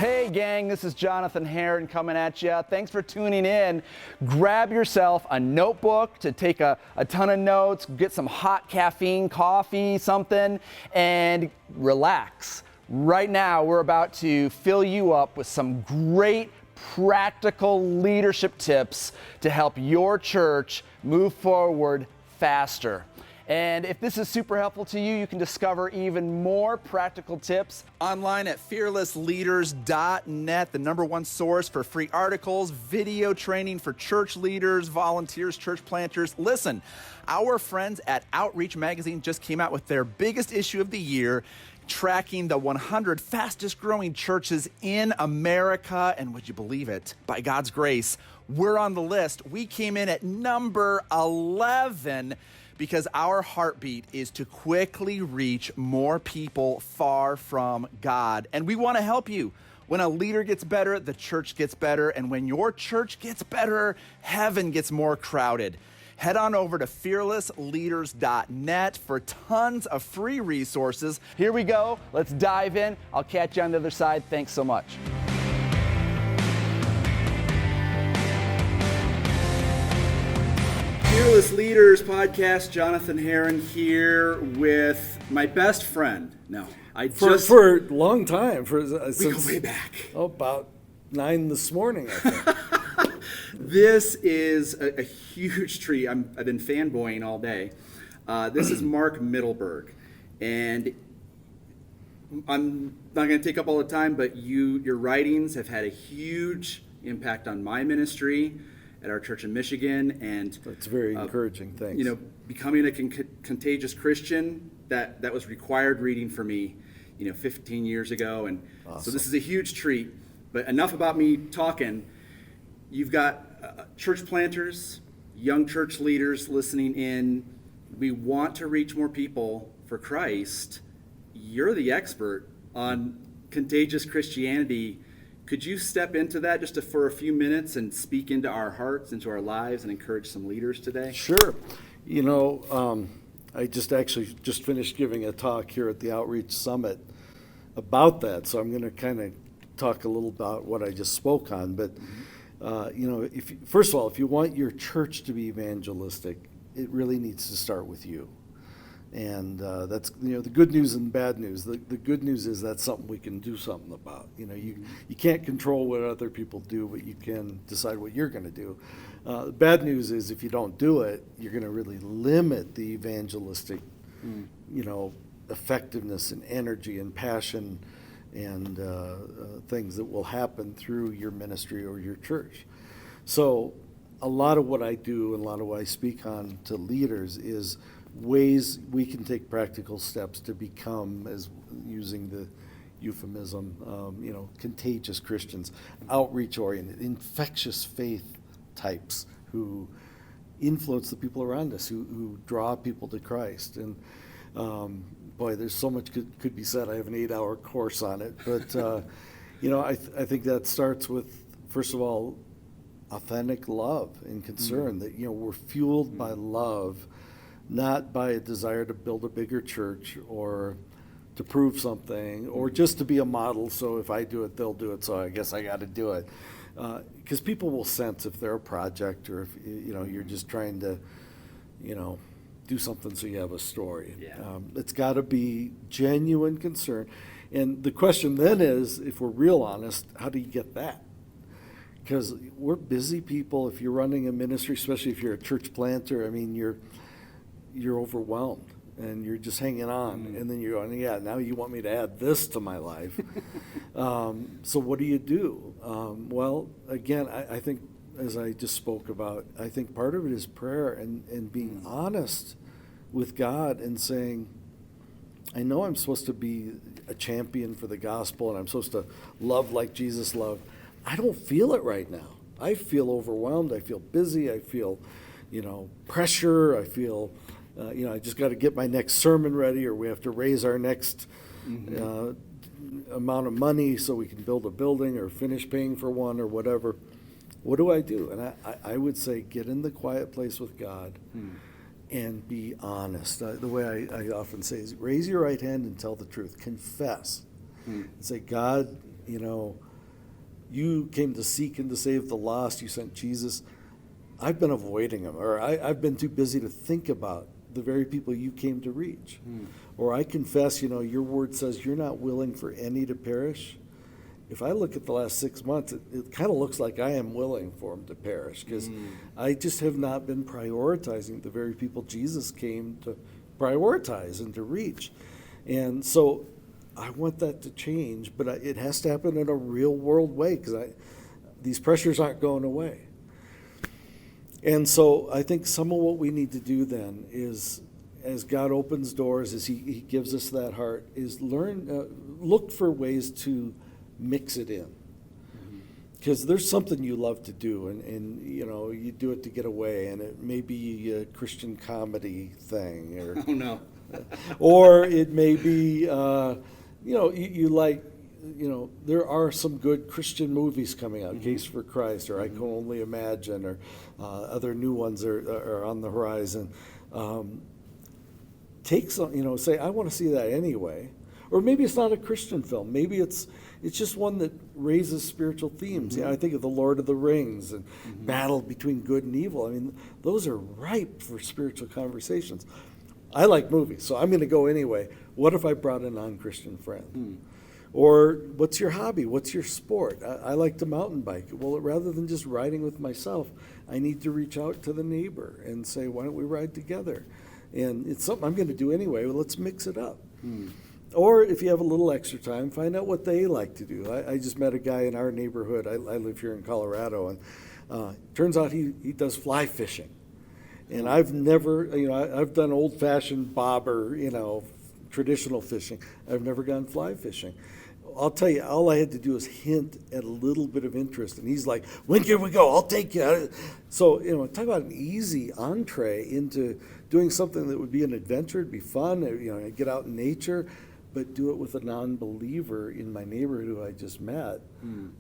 Hey gang, this is Jonathan Herron coming at you. Thanks for tuning in. Grab yourself a notebook to take a ton of notes, get some hot caffeine, coffee, something, and relax. Right now, we're about to fill you up with some great practical leadership tips to help your church move forward faster. And if this is super helpful to you, you can discover even more practical tips online at fearlessleaders.net, the #1 source for free articles, video training for church leaders, volunteers, church planters. Listen, our friends at Outreach Magazine just came out with their biggest issue of the year, tracking the 100 fastest growing churches in America. And would you believe it? By God's grace, we're on the list. We came in at number 11 because our heartbeat is to quickly reach more people far from God. And we want to help you. When a leader gets better, the church gets better. And when your church gets better, heaven gets more crowded. Head on over to fearlessleaders.net for tons of free resources. Here we go. Let's dive in. I'll catch you on the other side. Thanks so much. Fearless Leaders Podcast. Jonathan Herron here with my best friend. No, for a long time. We go way back. About 9 this morning, I think. This is a huge treat. I've been fanboying all day. This is Mark Mittelberg, and I'm not going to take up all the time, but your writings have had a huge impact on my ministry at our church in Michigan, and that's very encouraging. Thanks. You know, becoming a contagious Christian, that was required reading for me, 15 years ago, and awesome. So this is a huge treat. But enough about me talking. You've got church planters, young church leaders listening in. We want to reach more people for Christ. You're the expert on contagious Christianity. Could you step into that just for a few minutes and speak into our hearts, into our lives, and encourage some leaders today? Sure. I just finished giving a talk here at the Outreach Summit about that, so I'm going to kind of talk a little about what I just spoke on. But first of all, if you want your church to be evangelistic, it really needs to start with you. And that's the good news and bad news. The good news is that's something we can do something about. You can't control what other people do, but you can decide what you're going to do. The bad news is if you don't do it, you're going to really limit the evangelistic, effectiveness and energy and passion and things that will happen through your ministry or your church. So a lot of what I do and a lot of what I speak on to leaders is ways we can take practical steps to become, as using the euphemism, contagious Christians, outreach-oriented, infectious faith types who influence the people around us, who draw people to Christ. And boy, there's so much could be said. I have an 8-hour course on it, but I think that starts with, first of all, authentic love and concern. That we're fueled by love, not by a desire to build a bigger church or to prove something or just to be a model. So if I do it, they'll do it. So I guess I got to do it, because people will sense if they're a project or if you're just trying to do something so you have a story. Yeah. It's got to be genuine concern. And the question then is, if we're real honest, how do you get that? Because we're busy people. If you're running a ministry, especially if you're a church planter, you're overwhelmed and you're just hanging on. And then you're going, now you want me to add this to my life. So what do you do? Well, again, I think, as I just spoke about, I think part of it is prayer and being honest with God and saying, I know I'm supposed to be a champion for the gospel and I'm supposed to love like Jesus loved. I don't feel it right now. I feel overwhelmed. I feel busy. I feel, pressure. I feel, I just got to get my next sermon ready, or we have to raise our next amount of money so we can build a building or finish paying for one or whatever. What do I do? And I would say get in the quiet place with God and be honest. The way I often say is raise your right hand and tell the truth. Confess. And say, God, you came to seek and to save the lost, you sent Jesus. I've been avoiding them, or I've been too busy to think about the very people you came to reach. Or I confess, your word says you're not willing for any to perish. If I look at the last 6 months, it kind of looks like I am willing for them to perish, because I just have not been prioritizing the very people Jesus came to prioritize and to reach. And so I want that to change, but it has to happen in a real world way, because these pressures aren't going away. And so I think some of what we need to do then is, as God opens doors, as he gives us that heart, is look for ways to mix it in. Because there's something you love to do, and you do it to get away, and it may be a Christian comedy thing, or Oh no. or it may be you like, there are some good Christian movies coming out, Case for Christ, or I Can Only Imagine, or other new ones are on the horizon. Take some, say, I want to see that anyway. Or maybe it's not a Christian film. Maybe it's just one that raises spiritual themes. I think of The Lord of the Rings and battle between good and evil. I mean, those are ripe for spiritual conversations. I like movies, so I'm going to go anyway. What if I brought a non-Christian friend? Or what's your hobby? What's your sport? I like to mountain bike. Well, rather than just riding with myself, I need to reach out to the neighbor and say, why don't we ride together? And it's something I'm going to do anyway. Well, let's mix it up. Or if you have a little extra time, find out what they like to do. I just met a guy in our neighborhood. I live here in Colorado, and turns out he does fly fishing. And I've never, I've done old-fashioned bobber, traditional fishing. I've never gone fly fishing. I'll tell you, all I had to do was hint at a little bit of interest, and he's like, when can we go? I'll take you. So, talk about an easy entree into doing something that would be an adventure. It'd be fun, get out in nature, but do it with a non-believer in my neighborhood who I just met,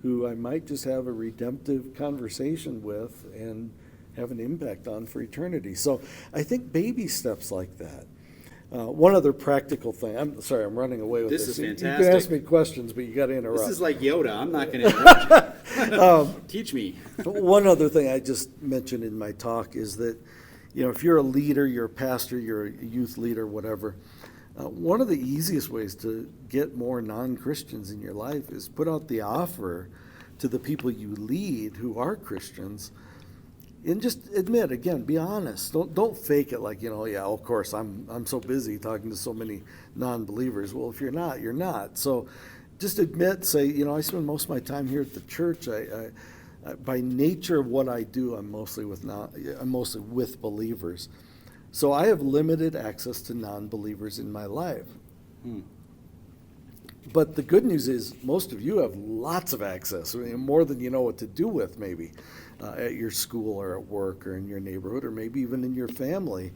who I might just have a redemptive conversation with and have an impact on for eternity. So I think baby steps like that. One other practical thing. I'm sorry, I'm running away with this. This is You fantastic. can ask me questions, but you got to interrupt. This is like Yoda. I'm not going to interrupt. Teach me. One other thing I just mentioned in my talk is that, if you're a leader, you're a pastor, you're a youth leader, whatever, one of the easiest ways to get more non-Christians in your life is put out the offer to the people you lead who are Christians, and just admit, again, be honest. Don't fake it like, yeah, of course, I'm so busy talking to so many non-believers. Well, if you're not, you're not. So just admit, say, I spend most of my time here at the church. I by nature of what I do, I'm mostly with believers. So I have limited access to non-believers in my life. But the good news is most of you have lots of access, more than you know what to do with, maybe at your school or at work or in your neighborhood or maybe even in your family.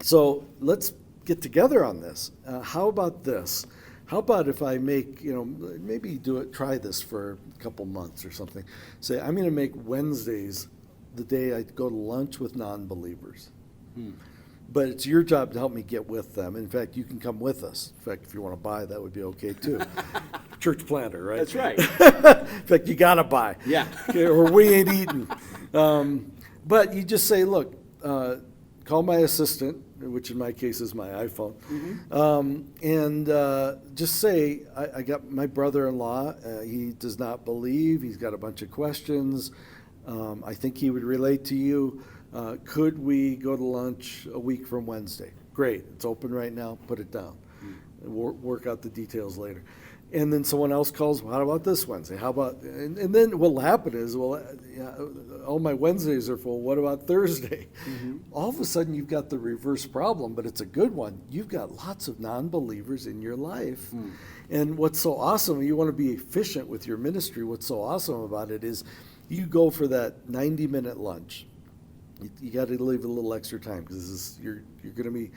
So let's get together on this. How about this? How about if I make, maybe try this for a couple months or something. Say, I'm going to make Wednesdays the day I go to lunch with non-believers. But it's your job to help me get with them. In fact, you can come with us. In fact, if you want to buy, that would be okay too. Church planter, right? That's right. In fact, you got to buy. Yeah. Okay, or we ain't eating. But you just say, look, call my assistant, which in my case is my iPhone, and just say, I got my brother-in-law. He does not believe. He's got a bunch of questions. I think he would relate to you. Could we go to lunch a week from Wednesday? Great. It's open right now. Put it down. Work out the details later. And then someone else calls, well, how about this Wednesday? How about, and then what'll happen is, all my Wednesdays are full. What about Thursday? All of a sudden you've got the reverse problem, but it's a good one. You've got lots of non-believers in your life. And what's so awesome, you want to be efficient with your ministry. What's so awesome about it is you go for that 90-minute lunch. You got to leave a little extra time because you're going to be,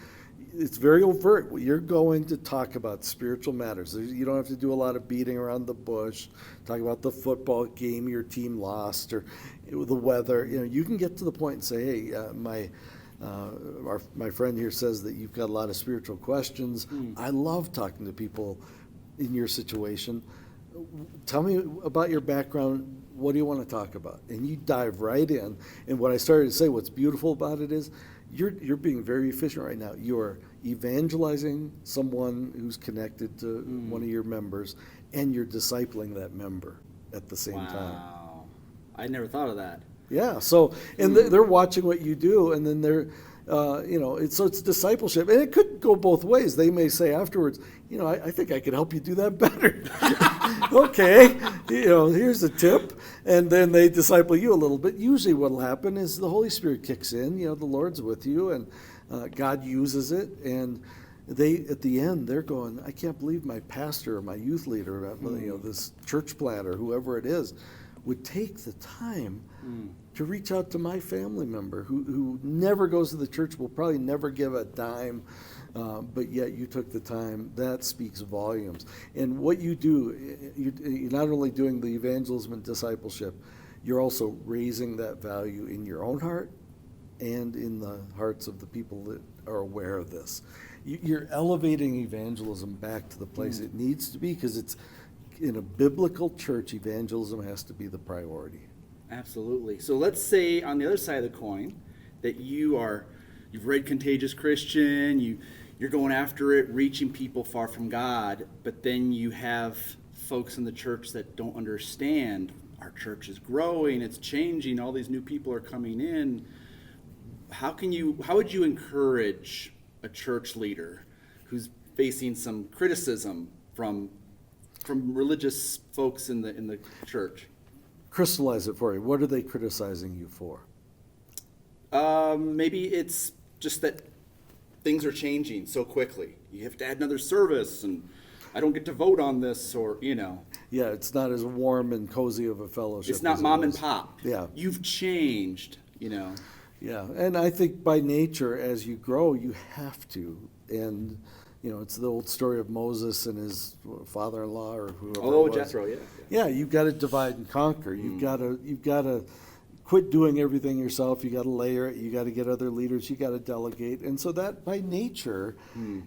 it's very overt. You're going to talk about spiritual matters. You don't have to do a lot of beating around the bush, talk about the football game your team lost or the weather. You can get to the point and say, hey, my friend here says that you've got a lot of spiritual questions. I love talking to people in your situation. tell me about your background. What do you want to talk about? And you dive right in. And what I started to say, what's beautiful about it is you're being very efficient right now. You're evangelizing someone who's connected to one of your members, and you're discipling that member at the same time. Wow. I never thought of that. Yeah. So, and they're watching what you do, and then they're, it's discipleship, and it could go both ways. They may say afterwards, I think I could help you do that better. Okay, here's a tip, and then they disciple you a little bit. Usually, what'll happen is the Holy Spirit kicks in. The Lord's with you, and God uses it, and they at the end they're going, I can't believe my pastor or my youth leader, this church planter, whoever it is, would take the time to reach out to my family member who never goes to the church, will probably never give a dime, but yet you took the time. That speaks volumes. And what you do, you're not only doing the evangelism and discipleship, you're also raising that value in your own heart and in the hearts of the people that are aware of this. You're elevating evangelism back to the place it needs to be, because it's in a biblical church, evangelism has to be the priority. Absolutely. So let's say on the other side of the coin that you've read Contagious Christian, you're going after it, reaching people far from God, but then you have folks in the church that don't understand our church is growing, it's changing, all these new people are coming in. How would you encourage a church leader who's facing some criticism from religious folks in the church? Crystallize it for you. What are they criticizing you for? Maybe it's just that things are changing so quickly. You have to add another service, and I don't get to vote on this, or Yeah, it's not as warm and cozy of a fellowship. It's not mom and pop. Yeah. You've changed, Yeah, and I think by nature, as you grow, you have to. And, it's the old story of Moses and his father-in-law or whoever it was. Jethro, yeah. Yeah, you've got to divide and conquer. You've got to quit doing everything yourself. You got to layer it. You got to get other leaders. You got to delegate. And so that by nature,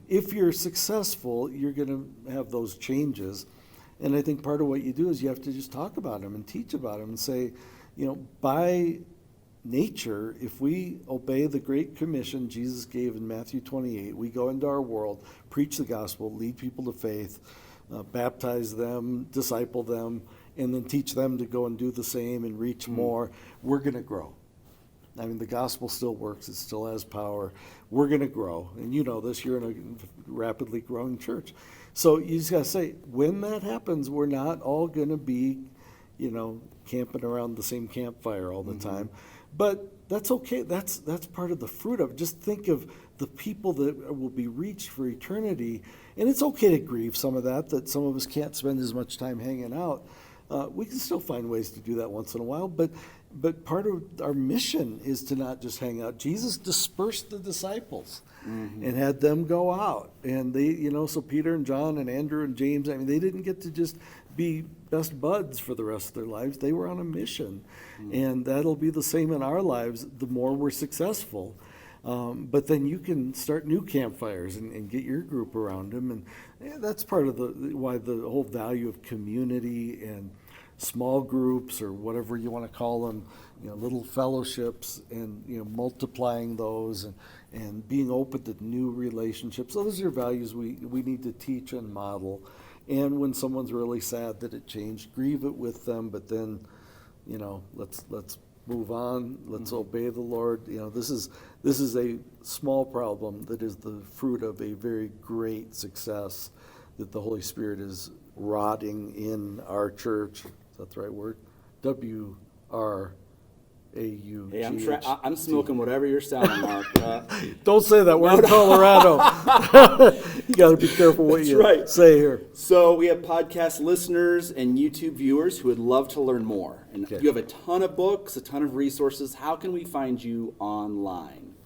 if you're successful, you're going to have those changes. And I think part of what you do is you have to just talk about them and teach about them and say, by nature, if we obey the Great Commission Jesus gave in Matthew 28, we go into our world, preach the gospel, lead people to faith, baptize them, disciple them, and then teach them to go and do the same and reach more, we're going to grow. I mean, the gospel still works. It still has power. We're going to grow. And you know this, you're in a rapidly growing church. So you just got to say, when that happens, we're not all going to be, camping around the same campfire all the time. But that's okay. That's part of the fruit of it. Just think of the people that will be reached for eternity. And it's okay to grieve some of that some of us can't spend as much time hanging out. We can still find ways to do that once in a while. But part of our mission is to not just hang out. Jesus dispersed the disciples and had them go out. And they, so Peter and John and Andrew and James, I mean, they didn't get to just be best buds for the rest of their lives. They were on a mission. And that'll be the same in our lives the more we're successful. But then you can start new campfires and get your group around them. And that's part of why the whole value of community and small groups, or whatever you want to call them, little fellowships, and multiplying those and being open to new relationships. Those are values we need to teach and model. And when someone's really sad that it changed, grieve it with them, but then, let's move on. Let's obey the Lord. This is a small problem that is the fruit of a very great success that the Holy Spirit is rotting in our church. Is that the right word? WRAUGH. Hey, I'm smoking whatever you're selling, Mark. Don't say that. We're in Colorado. You got to be careful what you say here. So we have podcast listeners and YouTube viewers who would love to learn more. And you have a ton of books, a ton of resources. How can we find you online?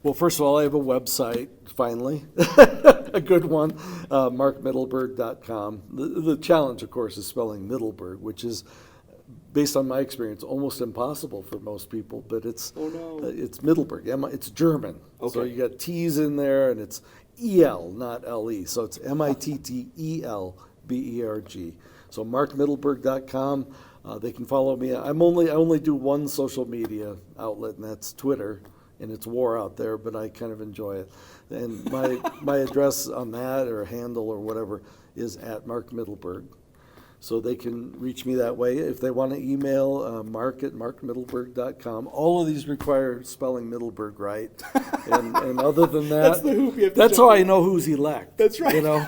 Well, first of all, I have a website, finally, a good one, markmittelberg.com. The challenge, of course, is spelling Mittelberg, which is, based on my experience, almost impossible for most people, but it's Mittelberg. It's German. Okay. So you got T's in there, and it's E-L, not L-E. So it's Mittelberg. So markmittelberg.com. They can follow me. I only do one social media outlet, and that's Twitter, and it's war out there, but I kind of enjoy it. And my address on that, or handle or whatever, is at Mark Mittelberg. So they can reach me that way. If they want to email, mark@markmittelberg.com. All of these require spelling Mittelberg right. And other than that, That's the hoop you have to that's jump how I through. know who's elect. That's right. You know,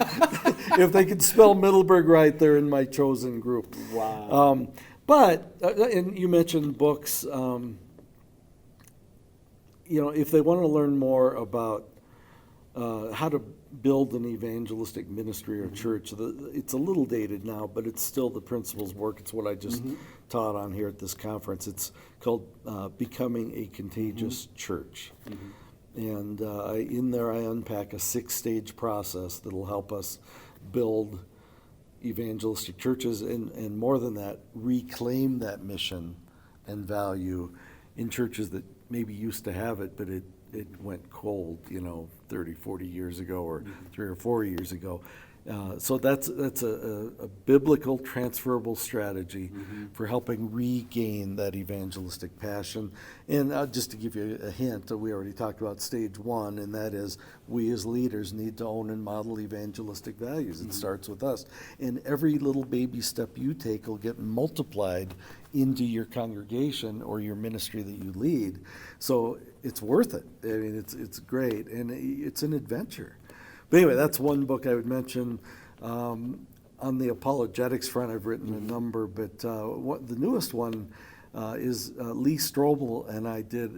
if they can spell Mittelberg right, they're in my chosen group. Wow. And you mentioned books. If they want to learn more about how to build an evangelistic ministry or church, it's a little dated now, but it's still the principles work. It's what I just taught on here at this conference. It's called Becoming a Contagious Church. And in there I unpack a 6-stage process that'll help us build evangelistic churches, and more than that, reclaim that mission and value in churches that maybe used to have it, but it went cold, 30, 40 years ago, or 3 or 4 years ago. So that's a biblical transferable strategy for helping regain that evangelistic passion. And just to give you a hint, we already talked about stage 1, and that is we as leaders need to own and model evangelistic values. It starts with us. And every little baby step you take will get multiplied into your congregation or your ministry that you lead. So it's worth it. I mean, it's great, and it's an adventure. But anyway, that's one book I would mention. On the apologetics front, I've written a number, but the newest one is Lee Strobel and I did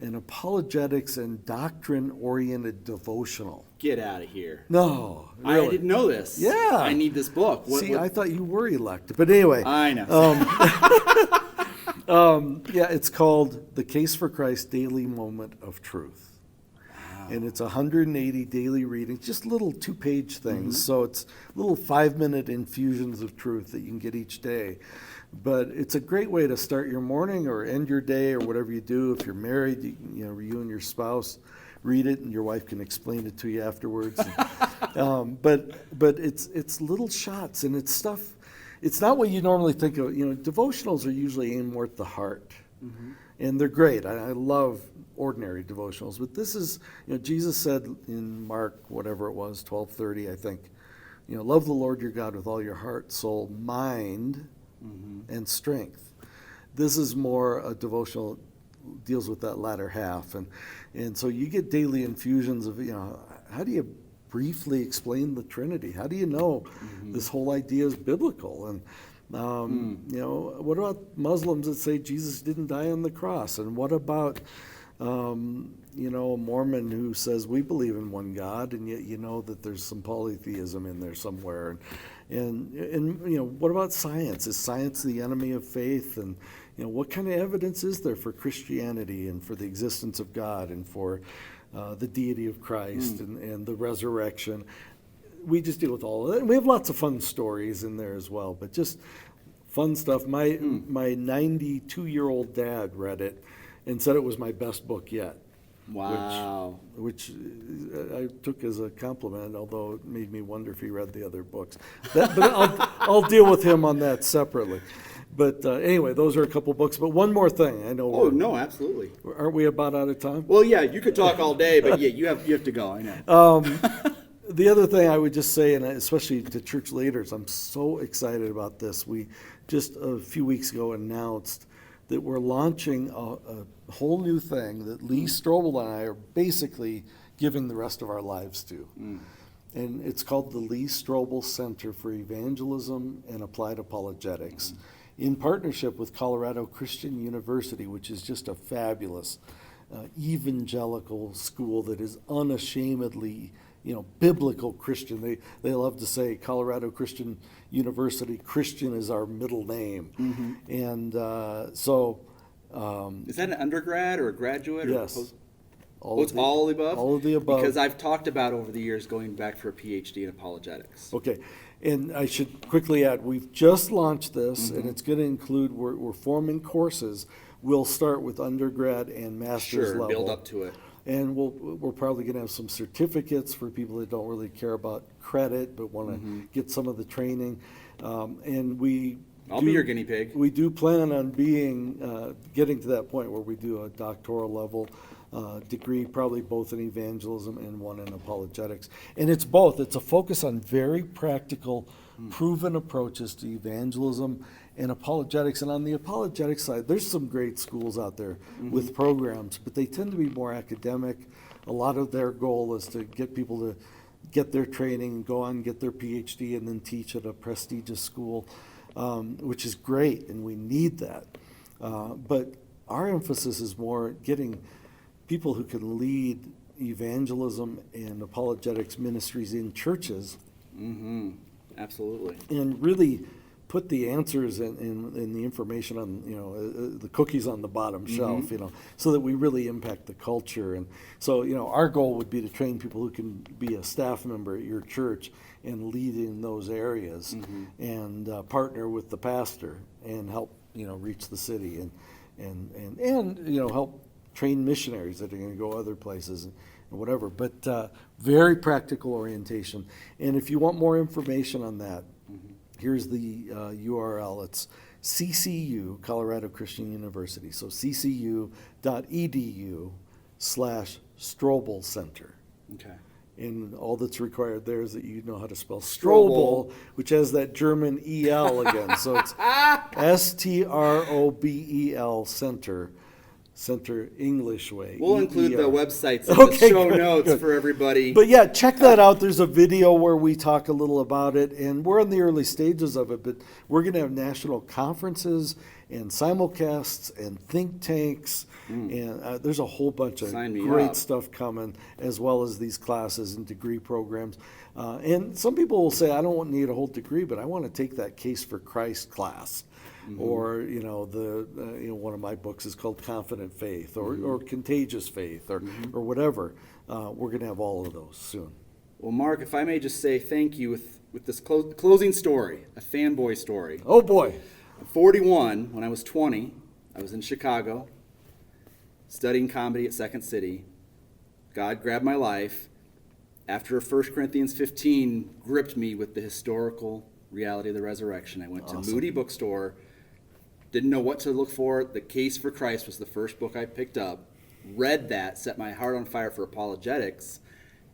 an apologetics and doctrine-oriented devotional. Get out of here. No, really. I didn't know this. Yeah. I need this book. See, I thought you were elected. But anyway. I know. Yeah, it's called The Case for Christ Daily Moment of Truth. And it's 180 daily readings, just little 2-page things. So it's little 5-minute infusions of truth that you can get each day. But it's a great way to start your morning or end your day or whatever you do. If you're married, you and your spouse read it, and your wife can explain it to you afterwards. But it's little shots, and it's stuff. It's not what you normally think of. Devotionals are usually aimed more at the heart, and they're great. I love ordinary devotionals, but this is, Jesus said in Mark, whatever it was, 12:30, I think, love the Lord your God with all your heart, soul, mind, and strength. This is more a devotional, deals with that latter half, and so you get daily infusions of, how do you briefly explain the Trinity? How do you know this whole idea is biblical? And what about Muslims that say Jesus didn't die on the cross? And what about a Mormon who says we believe in one God, and yet that there's some polytheism in there somewhere? And what about science? Is science the enemy of faith? And what kind of evidence is there for Christianity and for the existence of God and for the deity of Christ and the resurrection? We just deal with all of that. And we have lots of fun stories in there as well, but just fun stuff. My 92-year-old dad read it and said it was my best book yet. Wow. Which I took as a compliment, although it made me wonder if he read the other books. But I'll deal with him on that separately. But anyway, those are a couple books. But one more thing. I know. Oh, no, absolutely. Aren't we about out of time? Well, yeah, you could talk all day, but yeah, you have to go. I know. The other thing I would just say, and especially to church leaders, I'm so excited about this. We just a few weeks ago announced that we're launching a whole new thing that Lee Strobel and I are basically giving the rest of our lives to. And it's called the Lee Strobel Center for Evangelism and Applied Apologetics, in partnership with Colorado Christian University, which is just a fabulous evangelical school that is unashamedly biblical Christian. They love to say Colorado Christian University, Christian is our middle name. And so... is that an undergrad or a graduate? Yes. Or all of the above? All of the above. Because I've talked about over the years going back for a PhD in apologetics. Okay. And I should quickly add, we've just launched this, and it's going to include, we're forming courses. We'll start with undergrad and master's level. Build up to it. And we're probably going to have some certificates for people that don't really care about credit but want to get some of the training. And I'll be your guinea pig. We do plan on getting to that point where we do a doctoral level degree, probably both in evangelism and one in apologetics. And it's both. It's a focus on very practical, proven approaches to evangelism and apologetics. And on the apologetics side, there's some great schools out there with programs, but they tend to be more academic. A lot of their goal is to get people to get their training, go on, get their PhD, and then teach at a prestigious school, which is great, and we need that. But our emphasis is more getting people who can lead evangelism and apologetics ministries in churches. Absolutely. And really put the answers and the information on, the cookies on the bottom shelf, so that we really impact the culture. And so, our goal would be to train people who can be a staff member at your church and lead in those areas, and partner with the pastor and help, reach the city and help train missionaries that are going to go other places and whatever. But very practical orientation. And if you want more information on that, here's the URL. It's CCU, Colorado Christian University. So ccu.edu/Strobel Center. Okay. And all that's required there is that you know how to spell Strobel. Strobel, which has that German EL again. So it's STROBEL Center English way. We'll include the EER. websites in the show good, notes good. for everybody. But yeah, check that out. There's a video where we talk a little about it, and we're in the early stages of it, but we're going to have national conferences and simulcasts and think tanks, and there's a whole bunch of great stuff coming, as well as these classes and degree programs. And some people will say, I don't need a whole degree, but I want to take that Case for Christ class. Or one of my books is called Confident Faith, or Contagious Faith, or whatever. We're going to have all of those soon. Well, Mark, if I may just say thank you with this closing story, a fanboy story. Oh boy! I'm 41. When I was 20, I was in Chicago, studying comedy at Second City. God grabbed my life. After 1 Corinthians 15 gripped me with the historical reality of the resurrection, I went to Moody Bookstore. Didn't know what to look for. The Case for Christ was the first book I picked up. Read that, set my heart on fire for apologetics,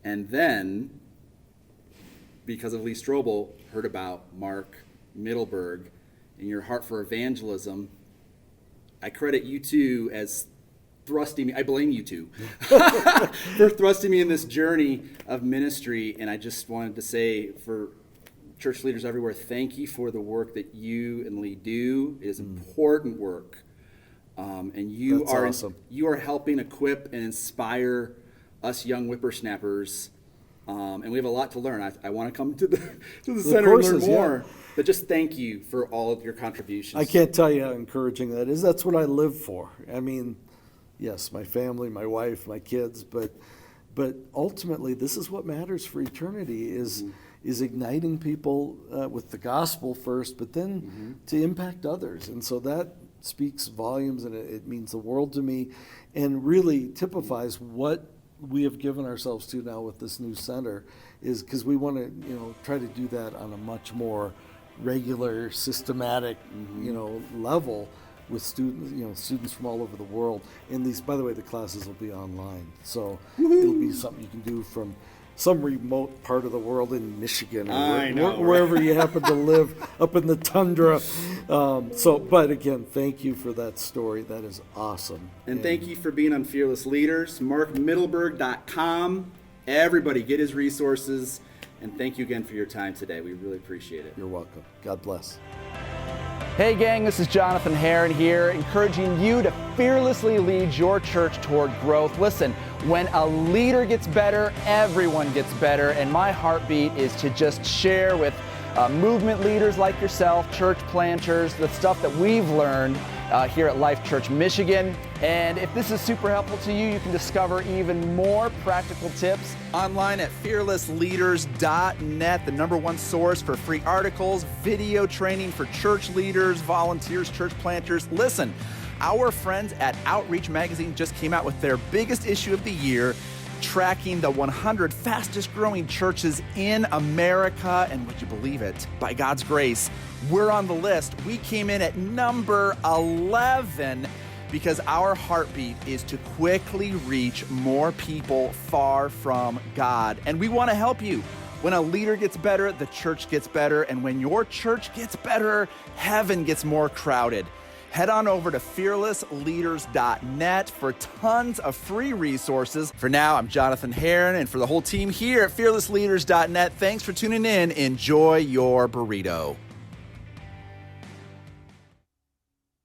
and then, because of Lee Strobel, heard about Mark Mittelberg and your heart for evangelism. I credit you two as thrusting me. I blame you two for thrusting me in this journey of ministry. And I just wanted to say, for church leaders everywhere, thank you for the work that you and Lee do. It is important work. And you That's are awesome. You are helping equip and inspire us young whippersnappers. And we have a lot to learn. I want to come to the center and learn more. Yeah. But just thank you for all of your contributions. I can't tell you how encouraging that is. That's what I live for. I mean, yes, my family, my wife, my kids, but ultimately this is what matters for eternity is igniting people with the gospel first, but then to impact others. And so that speaks volumes, and it means the world to me, and really typifies what we have given ourselves to now with this new center, is because we want to try to do that on a much more regular, systematic level with students from all over the world. And these, by the way, the classes will be online, so it'll be something you can do from some remote part of the world in Michigan or wherever you happen to live, up in the tundra. But again, thank you for that story. That is awesome. And thank you for being on Fearless Leaders. MarkMittelberg.com. Everybody get his resources. And thank you again for your time today. We really appreciate it. You're welcome. God bless. Hey gang, this is Jonathan Herron here, encouraging you to fearlessly lead your church toward growth. Listen, when a leader gets better, everyone gets better, and my heartbeat is to just share with movement leaders like yourself, church planters, the stuff that we've learned here at Life Church Michigan. And if this is super helpful to you, you can discover even more practical tips online at fearlessleaders.net, the #1 source for free articles, video training for church leaders, volunteers, church planters. Listen, our friends at Outreach Magazine just came out with their biggest issue of the year. tracking the 100 fastest growing churches in America. And would you believe it? By God's grace, we're on the list. We came in at number 11 because our heartbeat is to quickly reach more people far from God. And we want to help you. When a leader gets better, the church gets better. And when your church gets better, heaven gets more crowded. Head on over to fearlessleaders.net for tons of free resources. For now, I'm Jonathan Herron, and for the whole team here at fearlessleaders.net, thanks for tuning in. Enjoy your burrito.